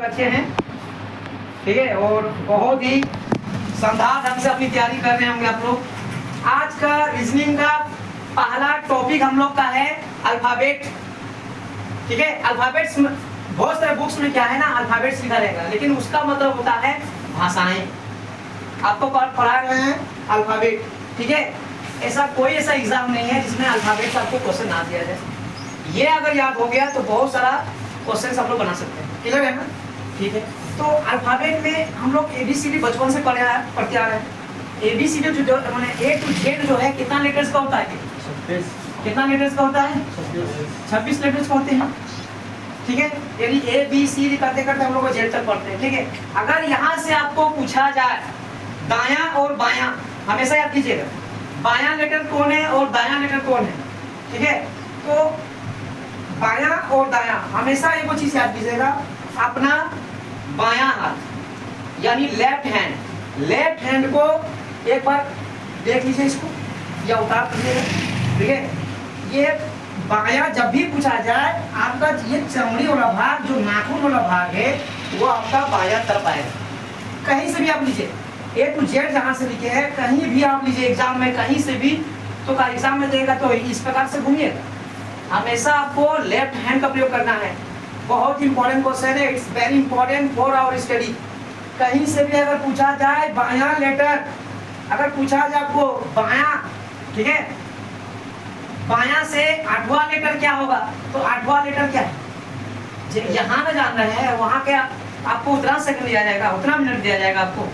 अच्छे हैं, ठीक है, और बहुत ही शानदार ढंग से अपनी तैयारी कर रहे होंगे आप लोग। आज का रीजनिंग का पहला टॉपिक हम लोग का है अल्फाबेट, ठीक है। अल्फाबेट्स में बहुत सारे बुक्स में क्या है ना, अल्फाबेट्स लिखा रहेगा, लेकिन उसका मतलब होता है भाषाएं। आपको पढ़ा रहे हैं अल्फाबेट, ठीक है। ऐसा कोई ऐसा एग्जाम नहीं है जिसमें अल्फाबेट्स आपको क्वेश्चन ना दिया जाए। ये अगर याद हो गया तो बहुत सारा क्वेश्चन आप लोग बना सकते हैं, क्लियर है ना, ठीक है। तो अल्फाबेट में हम लोग ABCD बचपन से पढ़ते आ रहे हैं। ABCD जो मैंने A to Z जो है कितना लेटर्स का होता है? 26। कितना लेटर्स का होता है? 26 लेटर्स का होते हैं, ठीक है। यानी ABCD करते करते हम लोग को Z तक पढ़ते हैं, ठीक है। अगर यहाँ से आपको पूछा जाए दायां और बायां, हमेशा याद कीजिएगा बायां लेटर कौन है और दायां लेटर कौन है, ठीक है। तो बायां और दायां हमेशा एक चीज याद कीजिएगा, अपना बायां हाथ यानी लेफ्ट हैंड को एक बार देख लीजिए, इसको या उतार दीजिएगा, ठीक है। ये बायां जब भी पूछा जाए आपका ये चमड़ी वाला भाग जो नाखून वाला भाग है वो आपका बायां तरफ आएगा। कहीं से भी आप लीजिए A to Z जहां से लिखे हैं, कहीं भी आप लीजिए एग्जाम में कहीं से भी, तो एग्जाम में देगा तो इस प्रकार से घूमिएगा। हमेशा आपको लेफ्ट हैंड का प्रयोग करना है। बहुत इंपॉर्टेंट क्वेश्चन है, it's very important for our study. कहीं से भी अगर पूछा जाए बायां लेटर, अगर पूछा जाए आपको बायां, ठीक है, बायां से 8वां लेटर क्या होगा, तो 8वां लेटर क्या है, यहाँ ना जान रहे हैं वहां के आपको उतना सेकंड दिया जाएगा, उतना मिनट दिया जाएगा आपको।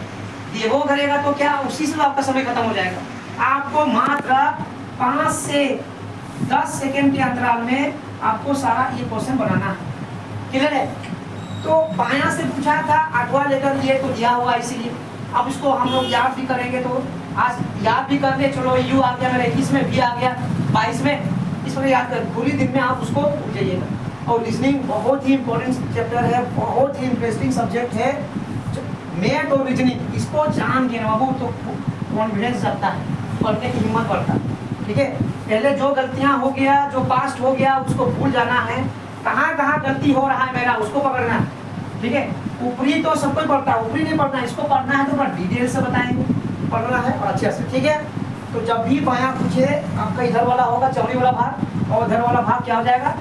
ये वो करेगा तो क्या उसी से आपका समय खत्म हो जाएगा। आपको मात्र 5 से 10 सेकेंड के अंतराल में आपको सारा ये क्वेश्चन बनाना है, क्लियर है। तो बायां से पूछा था 8वां लेटर ये तो दिया हुआ, इसीलिए अब इसको हम लोग याद भी करेंगे। तो आज याद भी कर ले, चलो U आ गया, मेरा 21 में भी आ गया, 22 में, इस पर याद कर, पूरी दिन में आप उसको भूल जाइएगा। और रीजनिंग बहुत ही इंपॉर्टेंट चैप्टर है, बहुत ही इंटरेस्टिंग सब्जेक्ट है मैथ और रीजनिंग। इसको जान के ना बाबू तो कॉन्फिडेंस आता है, पढ़ने की हिम्मत बढ़ता है, ठीक है। पहले जो गलतियां हो गया, जो पास्ट हो गया उसको भूल जाना है, कहाँ कहाँ गलती हो रहा है मेरा उसको पकड़ना है, ठीक है। ऊपरी तो सब कोई पढ़ता है, ऊपरी नहीं पढ़ना, इसको पढ़ना है तो बड़ा डिटेल से बताएंगे, पढ़ना है और अच्छे से, ठीक है। तो जब भी बायां पूछे आपका इधर वाला होगा चौड़ी वाला भाग और इधर वाला भाग क्या हो जाएगा,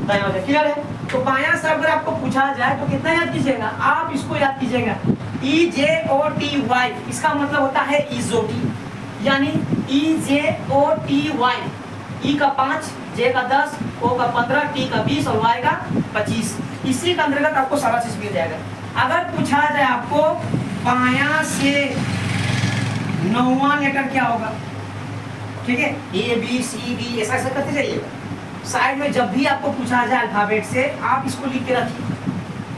दायां हो जाएगा, क्लियर है। तो बायां से अगर आपको पूछा जाए तो कितना याद कीजिएगा, आप इसको याद कीजिएगा EJOTY, इसका मतलब होता है इजोटी, यानी EJOTY, E का 5, J का 10, O का 15, T का 20 और Y का 25, इसी के अंतर्गत आपको सारा चीज मिल जाएगा। अगर पूछा जाए आपको बायां से 9वां लेटर क्या होगा, ठीक है, ABCD ऐसा ऐसा करते जाइएगा। साइड में जब भी आपको पूछा जाए अल्फाबेट से आप इसको लिख के रखिए,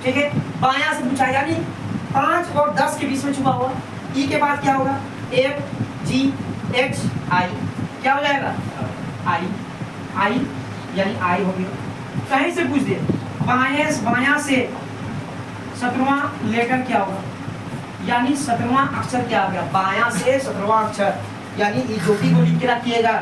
ठीक है। बायां से पूछा यानी 5 और 10 के बीच में छुपा हुआ, E के बाद क्या होगा, FGHI, क्या हो जाएगा, I यानी I हो गया। कहीं से पूछ दे बायां से 17वां लेटर क्या होगा, यानी 17वां अक्षर क्या हो गया, बायां से 17वां अक्षर, यानी इजोटी को लिख के रखिएगा